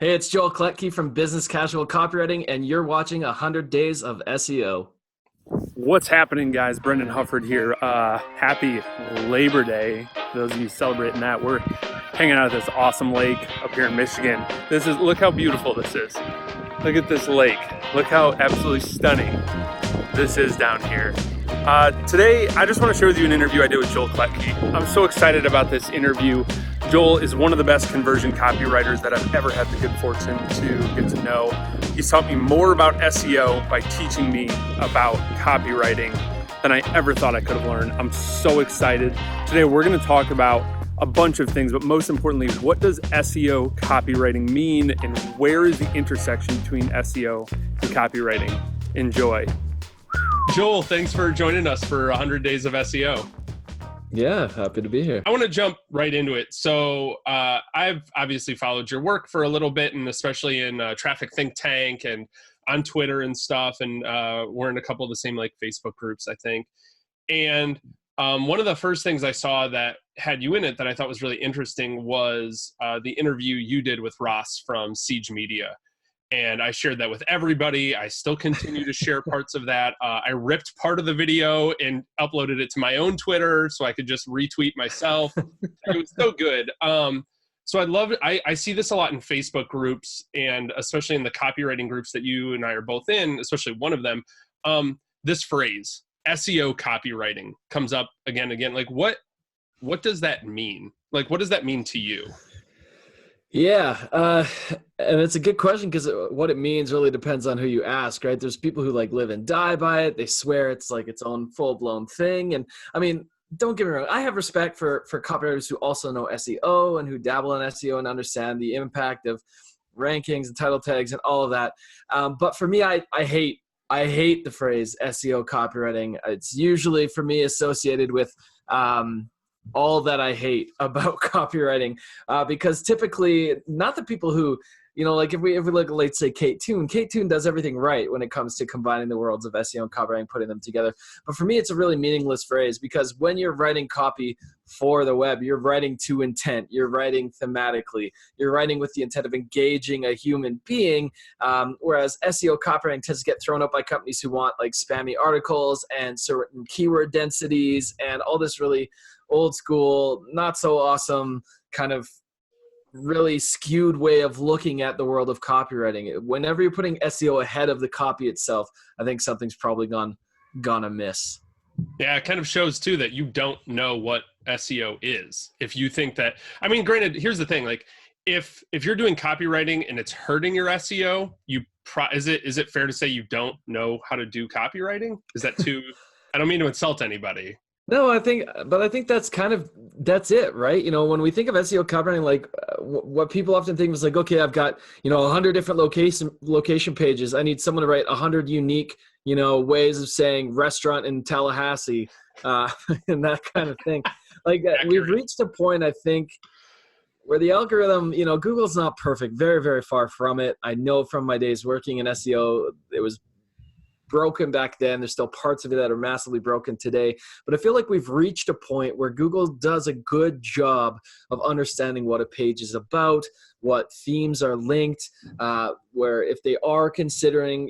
Hey, it's Joel Klettke from Business Casual Copywriting, and you're watching 100 Days of SEO. What's happening, guys? Brendan Hufford here. Happy Labor Day. For those of you celebrating that, we're hanging out at this awesome lake up here in Michigan. Look how beautiful this is. Look at this lake. Look how absolutely stunning this is down here. Today, I just want to share with you an interview I did with Joel Klettke. I'm so excited about this interview. Joel is one of the best conversion copywriters that I've ever had the good fortune to get to know. He's taught me more about SEO by teaching me about copywriting than I ever thought I could have learned. I'm so excited. Today we're going to talk about a bunch of things, but most importantly, what does SEO copywriting mean and where is the intersection between SEO and copywriting? Enjoy. Joel, thanks for joining us for 100 Days of SEO. Yeah, happy to be here. I want to jump right into it. So I've obviously followed your work for a little bit, and especially in Traffic Think Tank and on Twitter and stuff. And we're in a couple of the same Facebook groups, I think. And one of the first things I saw that had you in it that I thought was really interesting was the interview you did with Ross from Siege Media. And I shared that with everybody. I still continue to share parts of that. I ripped part of the video and uploaded it to my own Twitter so I could just retweet myself. It was so good. So I'd love it. I see this a lot in Facebook groups, and especially in the copywriting groups that you and I are both in, especially one of them. This phrase, SEO copywriting, comes up again and again. Like, what does that mean? Like, what does that mean to you? Yeah, and it's a good question because what it means really depends on who you ask, right? There's people who live and die by it. They swear it's like its own full-blown thing. And I mean, don't get me wrong. I have respect for copywriters who also know SEO and who dabble in SEO and understand the impact of rankings and title tags and all of that. But for me, I hate the phrase SEO copywriting. It's usually for me associated with all that I hate about copywriting, because typically not the people who, if we look at, let's say, Kate Toon does everything right when it comes to combining the worlds of SEO and copywriting, putting them together. But for me, it's a really meaningless phrase because when you're writing copy for the web, you're writing to intent, you're writing thematically, you're writing with the intent of engaging a human being, whereas SEO copywriting tends to get thrown up by companies who want spammy articles and certain keyword densities and all this really old school, not so awesome, kind of really skewed way of looking at the world of copywriting. Whenever you're putting SEO ahead of the copy itself, I think something's probably gone amiss. Yeah, it kind of shows too that you don't know what SEO is. If you think that, I mean, granted, here's the thing, if you're doing copywriting and it's hurting your SEO, is it fair to say you don't know how to do copywriting? Is that too, I don't mean to insult anybody. No, I think that's it, right? When we think of SEO copywriting, what people often think is okay, I've got, 100 different location pages. I need someone to write 100 unique, ways of saying restaurant in Tallahassee, and that kind of thing. We've reached a point, I think, where the algorithm, Google's not perfect, very, very far from it. I know from my days working in SEO, it was broken back then. There's still parts of it that are massively broken today. But I feel like we've reached a point where Google does a good job of understanding what a page is about, what themes are linked, where if they are considering,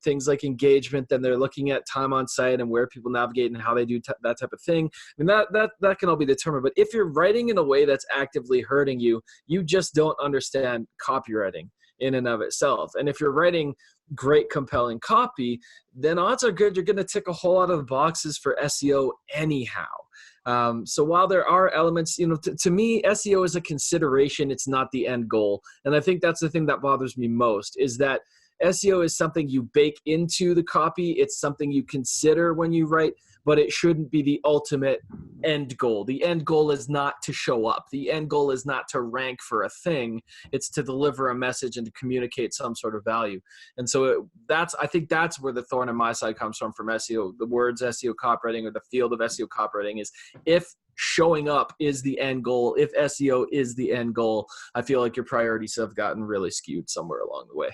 things like engagement, then they're looking at time on site and where people navigate and how they do that type of thing. I mean, that can all be determined. But if you're writing in a way that's actively hurting you, you just don't understand copywriting in and of itself. And if you're writing great, compelling copy, then odds are good you're going to tick a whole lot of the boxes for SEO anyhow. So while there are elements, to me, SEO is a consideration. It's not the end goal. And I think that's the thing that bothers me most is that SEO is something you bake into the copy. It's something you consider when you write, but it shouldn't be the ultimate end goal. The end goal is not to show up. The end goal is not to rank for a thing. It's to deliver a message and to communicate some sort of value. And so I think that's where the thorn in my side comes from SEO. The words SEO copywriting or the field of SEO copywriting is if showing up is the end goal, if SEO is the end goal, I feel like your priorities have gotten really skewed somewhere along the way.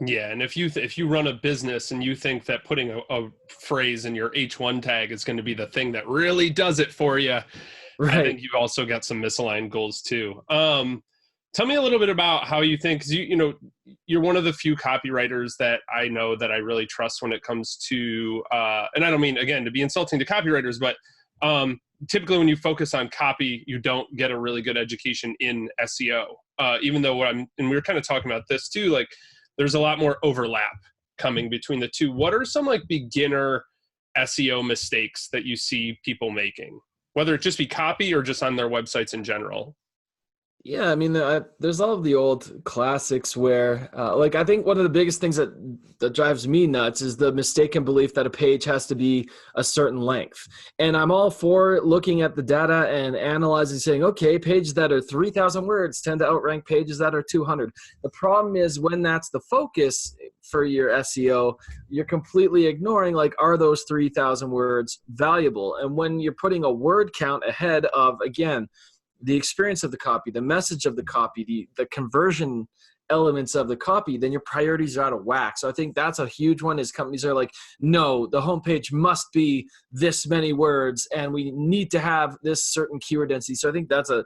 Yeah, and if you run a business and you think that putting a phrase in your H1 tag is going to be the thing that really does it for you, right, I think you've also got some misaligned goals too. Tell me a little bit about how you think, 'cause you're one of the few copywriters that I know that I really trust when it comes to, and I don't mean, again, to be insulting to copywriters, but typically when you focus on copy, you don't get a really good education in SEO. Even though and we were kind of talking about this too, like there's a lot more overlap coming between the two. What are some like beginner SEO mistakes that you see people making, whether it just be copy or just on their websites in general? Yeah, I mean, there's all of the old classics where, like, I think one of the biggest things that drives me nuts is the mistaken belief that a page has to be a certain length. And I'm all for looking at the data and analyzing, saying, okay, pages that are 3,000 words tend to outrank pages that are 200. The problem is when that's the focus for your SEO, you're completely ignoring, like, are those 3,000 words valuable? And when you're putting a word count ahead of, again, the experience of the copy, the message of the copy, the conversion elements of the copy, then your priorities are out of whack. So I think that's a huge one, is companies are like, no, the homepage must be this many words and we need to have this certain keyword density. So I think that's a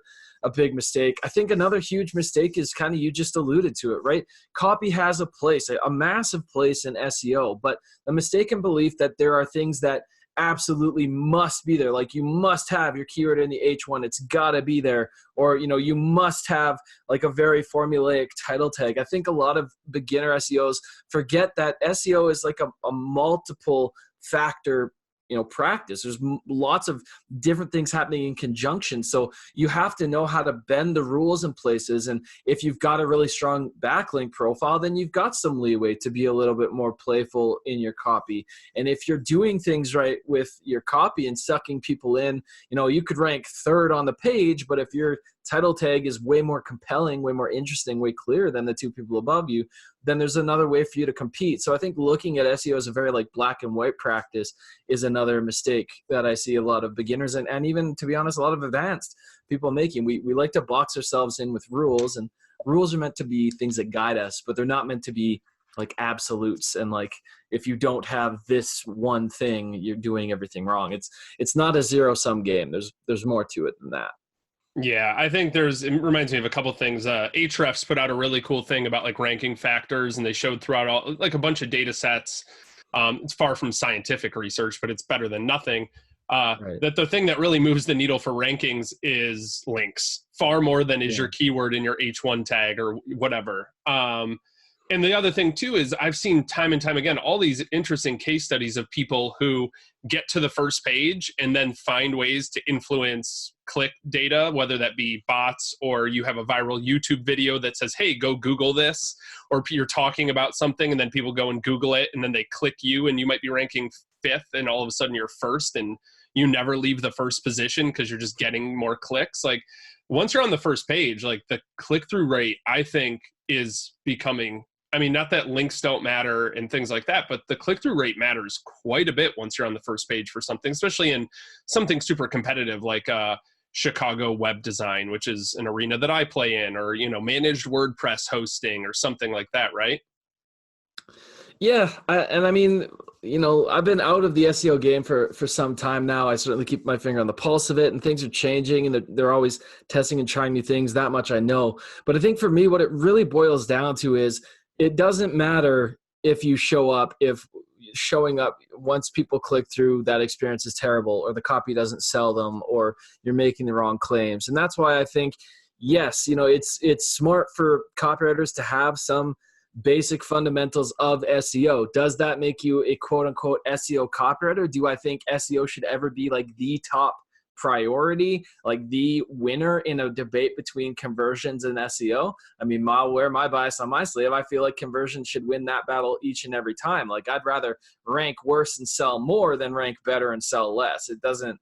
big mistake. I think another huge mistake is kind of, you just alluded to it, right? Copy has a place, a massive place in SEO, but the mistaken belief that there are things that absolutely must be there. Like, you must have your keyword in the H1. It's got to be there. Or, you must have like a very formulaic title tag. I think a lot of beginner SEOs forget that SEO is like a multiple factor practice. There's lots of different things happening in conjunction. So you have to know how to bend the rules in places. And if you've got a really strong backlink profile, then you've got some leeway to be a little bit more playful in your copy. And if you're doing things right with your copy and sucking people in, you could rank third on the page, but if your title tag is way more compelling, way more interesting, way clearer than the two people above you, then there's another way for you to compete. So I think looking at SEO as a very like black and white practice is another mistake that I see a lot of beginners and even, to be honest, a lot of advanced people making. We like to box ourselves in with rules, and rules are meant to be things that guide us, but they're not meant to be like absolutes. And like, if you don't have this one thing, you're doing everything wrong. It's not a zero-sum game. There's more to it than that. Yeah, I think it reminds me of a couple things. Ahrefs put out a really cool thing about like ranking factors, and they showed throughout like a bunch of data sets. It's far from scientific research, but it's better than nothing. Right. That the thing that really moves the needle for rankings is links, far more than is your keyword in your H1 tag or whatever. And the other thing too is I've seen time and time again all these interesting case studies of people who get to the first page and then find ways to influence click data, whether that be bots or you have a viral YouTube video that says, hey, go Google this, or you're talking about something and then people go and Google it and then they click you and you might be ranking 5th and all of a sudden you're first and you never leave the first position because you're just getting more clicks. Like, once you're on the first page, like the click-through rate, I think, is becoming, not that links don't matter and things like that, but the click-through rate matters quite a bit once you're on the first page for something, especially in something super competitive like Chicago web design, which is an arena that I play in, or, managed WordPress hosting or something like that, right? Yeah. I've been out of the SEO game for some time now. I certainly keep my finger on the pulse of it, and things are changing and they're always testing and trying new things. That much I know. But I think for me, what it really boils down to is it doesn't matter if you show up, if showing up once people click through, that experience is terrible, or the copy doesn't sell them, or you're making the wrong claims. And that's why I think, yes, it's smart for copywriters to have some basic fundamentals of SEO. Does that make you a quote unquote SEO copywriter? Do I think SEO should ever be like the top priority, like the winner in a debate between conversions and SEO? I'll wear my bias on my sleeve. I feel like conversion should win that battle each and every time. Like, I'd rather rank worse and sell more than rank better and sell less. It doesn't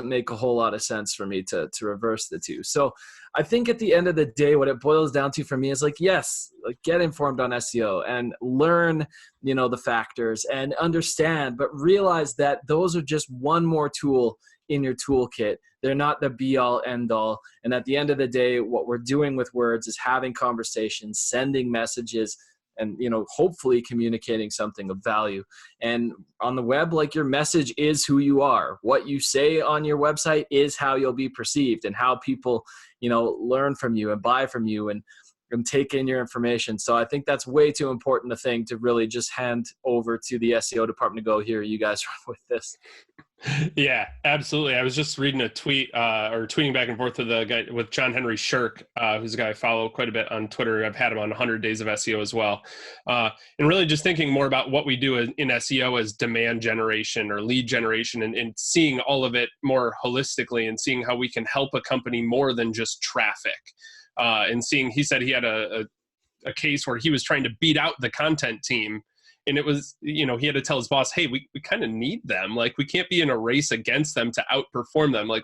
make a whole lot of sense for me to reverse the two. So I think at the end of the day, what it boils down to for me is like, yes, like get informed on SEO and learn, the factors and understand, but realize that those are just one more tool in your toolkit. They're not the be all end all. And at the end of the day, what we're doing with words is having conversations, sending messages, and hopefully communicating something of value. And on the web, like, your message is who you are. What you say on your website is how you'll be perceived, and how people learn from you and buy from you and take in your information. So I think that's way too important a thing to really just hand over to the SEO department to go, here, you guys run with this. Yeah, absolutely. I was just reading a tweet or tweeting back and forth with John Henry Shirk, who's a guy I follow quite a bit on Twitter. I've had him on 100 Days of SEO as well. And really just thinking more about what we do in SEO as demand generation or lead generation, and seeing all of it more holistically and seeing how we can help a company more than just traffic. And seeing, he said he had a case where he was trying to beat out the content team. And it was, he had to tell his boss, hey, we kind of need them. Like, we can't be in a race against them to outperform them. Like,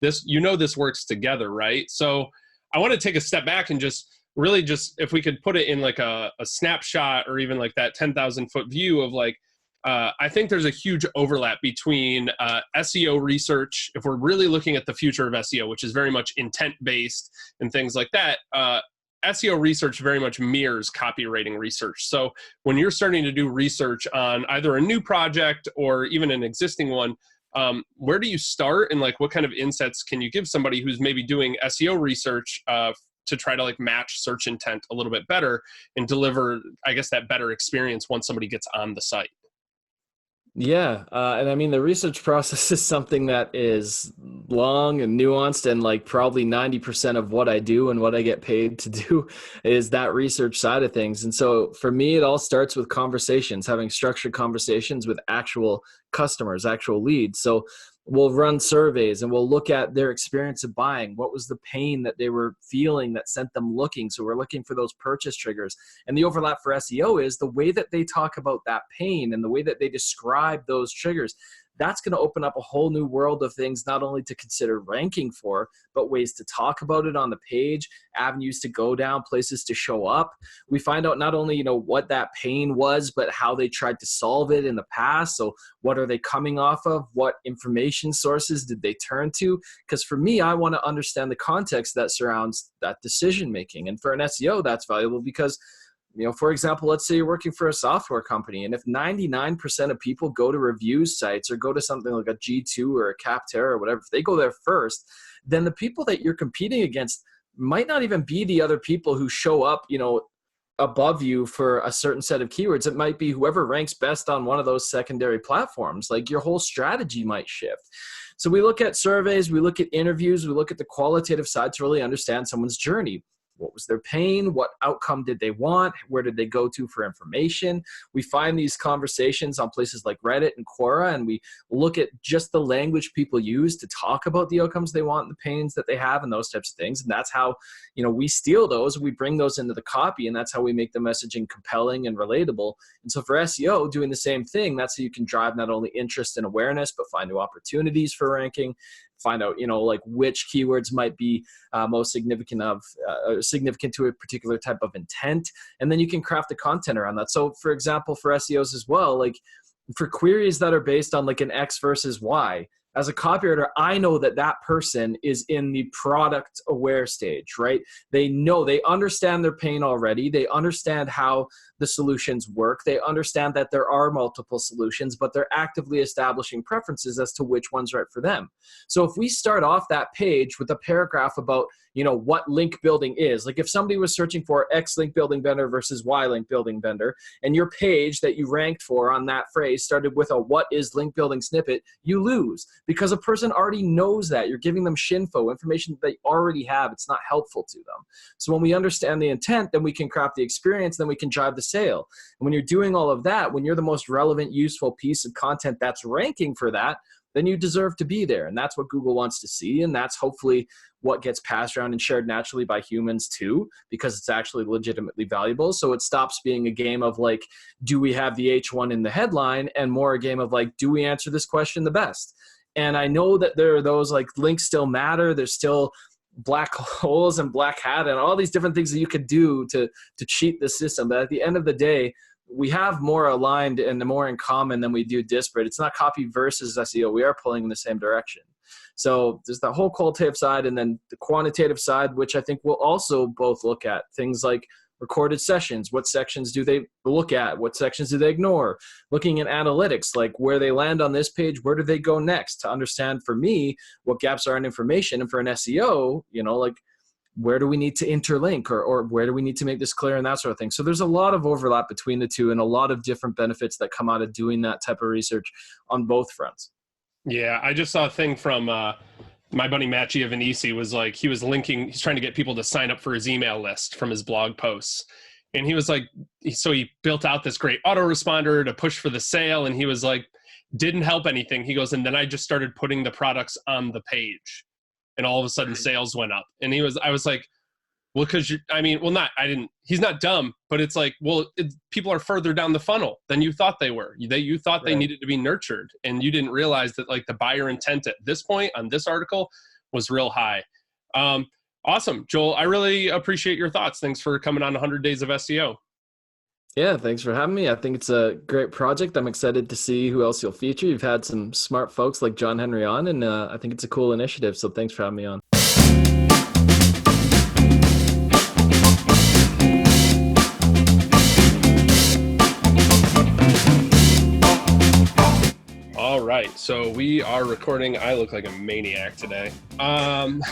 this works together, right? So I want to take a step back and just really if we could put it in like a snapshot, or even like that 10,000 foot view of like, I think there's a huge overlap between SEO research, if we're really looking at the future of SEO, which is very much intent-based and things like that. SEO research very much mirrors copywriting research. So when you're starting to do research on either a new project or even an existing one, where do you start, and like what kind of insights can you give somebody who's maybe doing SEO research to try to like match search intent a little bit better and deliver, I guess, that better experience once somebody gets on the site? Yeah. And I mean, the research process is something that is long and nuanced, and like probably 90% of what I do and what I get paid to do is that research side of things. And so for me, it all starts with conversations, having structured conversations with actual customers, actual leads. So we'll run surveys and we'll look at their experience of buying. What was the pain that they were feeling that sent them looking? So we're looking for those purchase triggers. And the overlap for SEO is the way that they talk about that pain and the way that they describe those triggers. That's going to open up a whole new world of things, not only to consider ranking for, but ways to talk about it on the page, avenues to go down, places to show up. We find out not only, what that pain was, but how they tried to solve it in the past. So what are they coming off of? What information sources did they turn to? Because for me, I want to understand the context that surrounds that decision-making. And for an SEO, that's valuable because, for example, let's say you're working for a software company, and if 99% of people go to review sites or go to something like a G2 or a Capterra or whatever, if they go there first, then the people that you're competing against might not even be the other people who show up, above you for a certain set of keywords. It might be whoever ranks best on one of those secondary platforms. Like, your whole strategy might shift. So we look at surveys, we look at interviews, we look at the qualitative side to really understand someone's journey. What was their pain? What outcome did they want? Where did they go to for information? We find these conversations on places like Reddit and Quora, and we look at just the language people use to talk about the outcomes they want and the pains that they have and those types of things. And that's how, we steal those, we bring those into the copy, and that's how we make the messaging compelling and relatable. And so for SEO, doing the same thing, that's how you can drive not only interest and awareness, but find new opportunities for ranking, find out, like which keywords might be most significant to a particular type of intent. And then you can craft the content around that. So for example, for SEOs as well, like for queries that are based on like an X versus Y, as a copywriter, I know that that person is in the product aware stage, right? They understand their pain already. They understand how the solutions work. They understand that there are multiple solutions, but they're actively establishing preferences as to which one's right for them. So if we start off that page with a paragraph about, what link building is, like if somebody was searching for X link building vendor versus Y link building vendor, and your page that you ranked for on that phrase started with a what is link building snippet, you lose because a person already knows that. You're giving them shinfo, information that they already have. It's not helpful to them. So when we understand the intent, then we can craft the experience, then we can drive the sale. And when you're doing all of that, when you're the most relevant, useful piece of content that's ranking for that, then you deserve to be there. And that's what Google wants to see. And that's hopefully what gets passed around and shared naturally by humans too, because it's actually legitimately valuable. So it stops being a game of like, do we have the H1 in the headline, and more a game of like, do we answer this question the best? And I know that there are those like links still matter. There's still black holes and black hat and all these different things that you could do to cheat the system. But at the end of the day, we have more aligned and more in common than we do disparate. It's not copy versus SEO. We are pulling in the same direction. So there's the whole qualitative side and then the quantitative side, which I think we'll also both look at. Things like recorded sessions. What sections do they look at? What sections do they ignore? Looking at analytics, like where they land on this page, where do they go next, to understand for me what gaps are in information. And for an SEO, like where do we need to interlink, or where do we need to make this clear, and that sort of thing. So there's a lot of overlap between the two and a lot of different benefits that come out of doing that type of research on both fronts. Yeah, I just saw a thing from my buddy Matt Giovanisi was like, he's trying to get people to sign up for his email list from his blog posts. And he was like, so he built out this great autoresponder to push for the sale. And he was like, didn't help anything. He goes, and then I just started putting the products on the page and all of a sudden sales went up. And I was like, well, he's not dumb, but it's like, well, people are further down the funnel than you thought they were. You thought they needed to be nurtured, and you didn't realize that like the buyer intent at this point on this article was real high. Awesome. Joel, I really appreciate your thoughts. Thanks for coming on 100 Days of SEO. Yeah, thanks for having me. I think it's a great project. I'm excited to see who else you'll feature. You've had some smart folks like John Henry on, and I think it's a cool initiative. So thanks for having me on. All right, so we are recording. I look like a maniac today. Awesome.